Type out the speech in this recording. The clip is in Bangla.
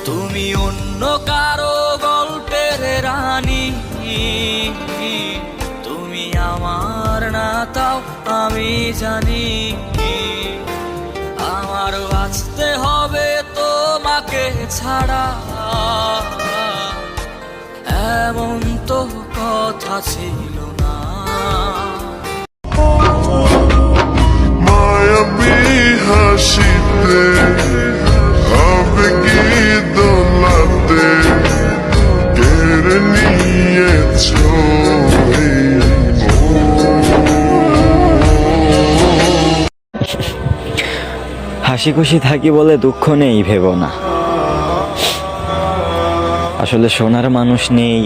তুমি অন্য কারো গল্পের রানী, তুমি আমার না তাও আমি জানি। আমার বাঁচতে হবে তোমাকে ছাড়া, এমন তো কথা ছিল না। মায়াবী হাসিতে আবেগী দোলাতে কেড়ে নিয়েছ হাসি খুশি থাকি বলে দুঃখ নেই ভেবো না, আসলে শোনার মানুষ নেই